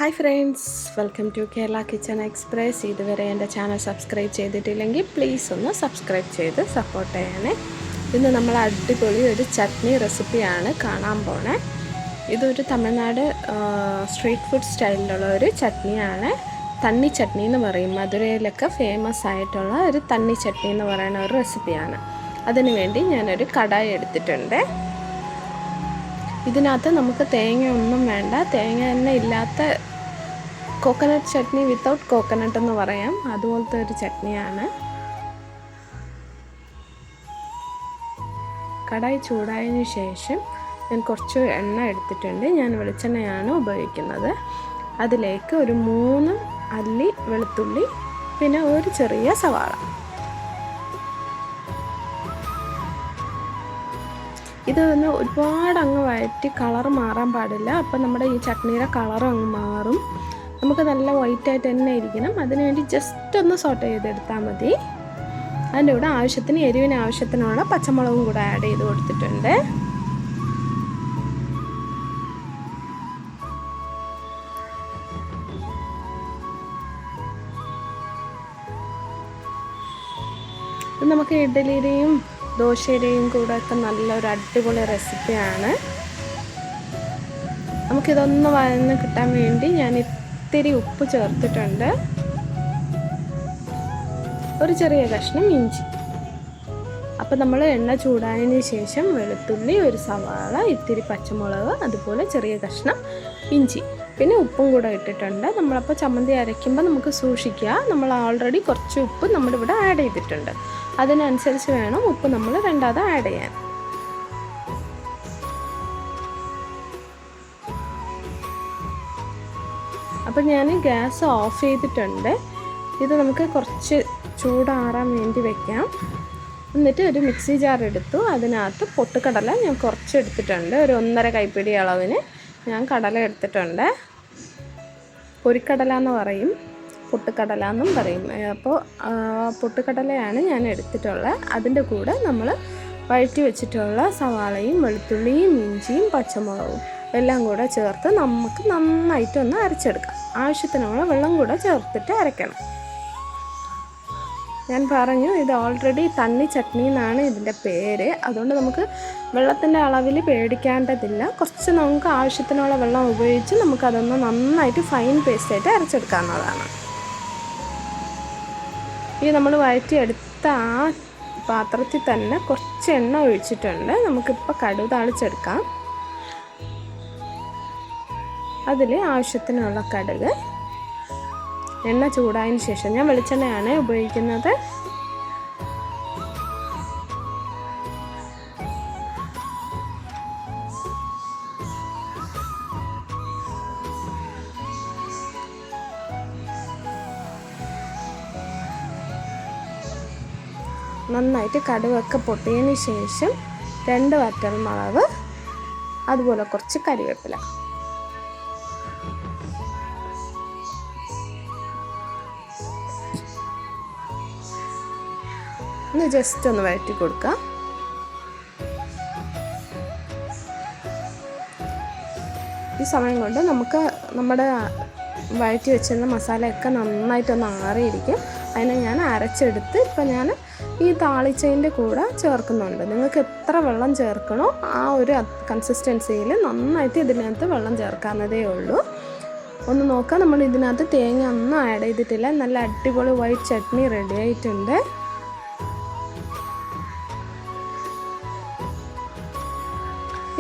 Hi friends, welcome to Kerala kitchen express. ഇതുവരെ എൻ്റെ channel subscribe ചെയ്തിട്ടില്ലെങ്കിൽ പ്ലീസ് ഒന്ന് സബ്സ്ക്രൈബ് ചെയ്ത് സപ്പോർട്ട് ചെയ്യണേ. ഇന്ന് നമ്മൾ അടിപൊളി ഒരു ചട്നി റെസിപ്പിയാണ് കാണാൻ പോണേ. ഇതൊരു തമിഴ്നാട് സ്ട്രീറ്റ് ഫുഡ് സ്റ്റൈലിലുള്ള ഒരു ചട്നിയാണ്. തണ്ണി ചട്നി എന്ന് പറയും. മധുരയിലൊക്കെ ഫേമസ് ആയിട്ടുള്ള ഒരു തണ്ണി ചട്നി എന്ന് പറയുന്ന ഒരു റെസിപ്പിയാണ്. അതിനു വേണ്ടി ഞാനൊരു കടായി എടുത്തിട്ടുണ്ട്. ഇതിനകത്ത് നമുക്ക് തേങ്ങ ഒന്നും വേണ്ട. തേങ്ങ തന്നെ ഇല്ലാത്ത കോക്കനട്ട് ചട്നി വിത്തൗട്ട് കോക്കനട്ട് എന്ന് പറയാം, അതുപോലത്തെ ഒരു ചട്നിയാണ്. കടായി ചൂടായതിന് ശേഷം ഞാൻ കുറച്ച് എണ്ണ എടുത്തിട്ടുണ്ട്. ഞാൻ വെളിച്ചെണ്ണയാണ് ഉപയോഗിക്കുന്നത്. അതിലേക്ക് ഒരു 3 അല്ലി വെളുത്തുള്ളി, പിന്നെ ഒരു ചെറിയ സവാള. ഇതൊന്ന് ഒരുപാട് അങ്ങ് വഴറ്റി കളർ മാറാൻ പാടില്ല. അപ്പം നമ്മുടെ ഈ ചട്നിയുടെ കളറും അങ്ങ് മാറും. നമുക്ക് നല്ല വൈറ്റായിട്ട് തന്നെ ഇരിക്കണം. അതിനുവേണ്ടി ജസ്റ്റ് ഒന്ന് സോട്ട് ചെയ്തെടുത്താൽ മതി. അതിൻ്റെ കൂടെ എരിവിന് ആവശ്യത്തിനുള്ള പച്ചമുളകും കൂടെ ആഡ് ചെയ്ത് കൊടുത്തിട്ടുണ്ട്. നമുക്ക് ഇഡ്ഡലിയുടെയും ദോശയുടെയും കൂടെ ഒക്കെ നല്ലൊരു അടിപൊളി റെസിപ്പിയാണ്. നമുക്കിതൊന്ന് വഴന്ന് കിട്ടാൻ വേണ്ടി ഞാൻ ഇത്തിരി ഉപ്പ് ചേർത്തിട്ടുണ്ട്. ഒരു ചെറിയ കഷ്ണം ഇഞ്ചി. അപ്പോൾ നമ്മൾ എണ്ണ ചൂടായതിന് ശേഷം വെളുത്തുള്ളി, ഒരു സവാള, ഇത്തിരി പച്ചമുളക്, അതുപോലെ ചെറിയ കഷ്ണം ഇഞ്ചി, പിന്നെ ഉപ്പും കൂടെ ഇട്ടിട്ടുണ്ട്. നമ്മളപ്പോൾ ചമ്മന്തി അരയ്ക്കുമ്പോൾ നമുക്ക് സൂക്ഷിക്കുക. നമ്മൾ ഓൾറെഡി കുറച്ച് ഉപ്പ് നമ്മളിവിടെ ആഡ് ചെയ്തിട്ടുണ്ട്. അതിനനുസരിച്ച് വേണം ഉപ്പ് നമ്മൾ രണ്ടാമത് ആഡ് ചെയ്യാൻ. അപ്പം ഞാൻ ഗ്യാസ് ഓഫ് ചെയ്തിട്ടുണ്ട്. ഇത് നമുക്ക് കുറച്ച് ചൂടാറാൻ വേണ്ടി വെക്കാം. എന്നിട്ട് ഒരു മിക്സി ജാർ എടുത്തു. അതിനകത്ത് പൊട്ടുകടല ഞാൻ കുറച്ച് എടുത്തിട്ടുണ്ട്. ഒരു 1.5 കൈപ്പിടി അളവിന് ഞാൻ കടല എടുത്തിട്ടുണ്ട്. പൊരിക്കടല എന്ന് പറയും, പൊട്ടുകടല എന്നും പറയും. അപ്പോൾ പൊട്ടുകടലയാണ് ഞാൻ എടുത്തിട്ടുള്ളത്. അതിൻ്റെ കൂടെ നമ്മൾ വഴറ്റി വെച്ചിട്ടുള്ള സവാളയും വെളുത്തുള്ളിയും ഇഞ്ചിയും പച്ചമുളകും എല്ലാം കൂടെ ചേർത്ത് നമുക്ക് നന്നായിട്ടൊന്ന് അരച്ചെടുക്കാം. ആവശ്യത്തിനുള്ള വെള്ളം കൂടെ ചേർത്തിട്ട് അരയ്ക്കണം. ഞാൻ പറഞ്ഞു, ഇത് ഓൾറെഡി തണ്ണി ചട്നി എന്നാണ് ഇതിൻ്റെ പേര്. അതുകൊണ്ട് നമുക്ക് വെള്ളത്തിൻ്റെ അളവിൽ പേടിക്കേണ്ടതില്ല. കുറച്ച് നമുക്ക് ആവശ്യത്തിനുള്ള വെള്ളം ഉപയോഗിച്ച് നമുക്കതൊന്ന് നന്നായിട്ട് ഫൈൻ പേസ്റ്റായിട്ട് അരച്ചെടുക്കാവുന്നതാണ്. ഈ നമ്മൾ വഴറ്റിയെടുത്ത ആ പാത്രത്തിൽ തന്നെ കുറച്ച് എണ്ണ ഒഴിച്ചിട്ടുണ്ട്. നമുക്കിപ്പോൾ കടുക് താളിച്ചെടുക്കാം. അതിൽ ആവശ്യത്തിനുള്ള കടുക്. എണ്ണ ചൂടായതിന് ശേഷം ഞാൻ വെളിച്ചെണ്ണയാണ് ഉപയോഗിക്കുന്നത്. നന്നായിട്ട് കടുകൊക്കെ പൊട്ടിയതിന് ശേഷം 2 വറ്റൽമുളക്, അതുപോലെ കുറച്ച് കരിവേപ്പില. ഒന്ന് ജസ്റ്റ് ഒന്ന് വഴറ്റി കൊടുക്കാം. ഈ സമയം കൊണ്ട് നമുക്ക് നമ്മുടെ വഴറ്റി വെച്ചിരുന്ന മസാലയൊക്കെ നന്നായിട്ടൊന്ന് ആറിയിരിക്കും. അതിനെ ഞാൻ അരച്ചെടുത്ത് ഇപ്പം ഞാൻ ഈ താളിച്ചതിൻ്റെ കൂടെ ചേർക്കുന്നുണ്ട്. നിങ്ങൾക്ക് എത്ര വെള്ളം ചേർക്കണോ ആ ഒരു കൺസിസ്റ്റൻസിയിൽ നന്നായിട്ട് ഇതിനകത്ത് വെള്ളം ചേർക്കാവുന്നതേ ഉള്ളൂ. ഒന്ന് നോക്കാം, നമ്മൾ ഇതിനകത്ത് തേങ്ങ ഒന്നും ആഡ് ചെയ്തിട്ടില്ല. നല്ല അടിപൊളി വൈറ്റ് ചട്നി റെഡി ആയിട്ടുണ്ട്.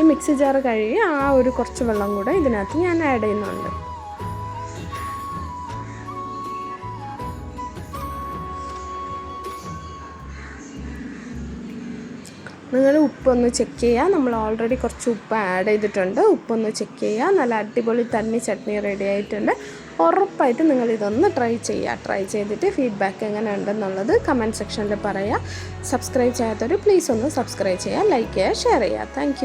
ഈ മിക്സി ജാർ കഴുകി ആ ഒരു കുറച്ച് വെള്ളം കൂടെ ഇതിനകത്ത് ഞാൻ ആഡ് ചെയ്യുന്നുണ്ട്. നിങ്ങൾ ഉപ്പൊന്ന് ചെക്ക് ചെയ്യുക. നമ്മൾ ഓൾറെഡി കുറച്ച് ഉപ്പ് ആഡ് ചെയ്തിട്ടുണ്ട്. ഉപ്പൊന്ന് ചെക്ക് ചെയ്യുക. നല്ല അടിപൊളി തണ്ണി ചട്നി റെഡി ആയിട്ടുണ്ട്. ഉറപ്പായിട്ട് നിങ്ങളിതൊന്ന് ട്രൈ ചെയ്യുക. ട്രൈ ചെയ്തിട്ട് ഫീഡ്ബാക്ക് എങ്ങനെ ഉണ്ടെന്നുള്ളത് കമൻറ്റ് സെക്ഷനിൽ പറയുക. സബ്സ്ക്രൈബ് ചെയ്യാത്തവർ പ്ലീസ് ഒന്ന് സബ്സ്ക്രൈബ് ചെയ്യുക, ലൈക്ക് ചെയ്യുക, ഷെയർ ചെയ്യുക. താങ്ക്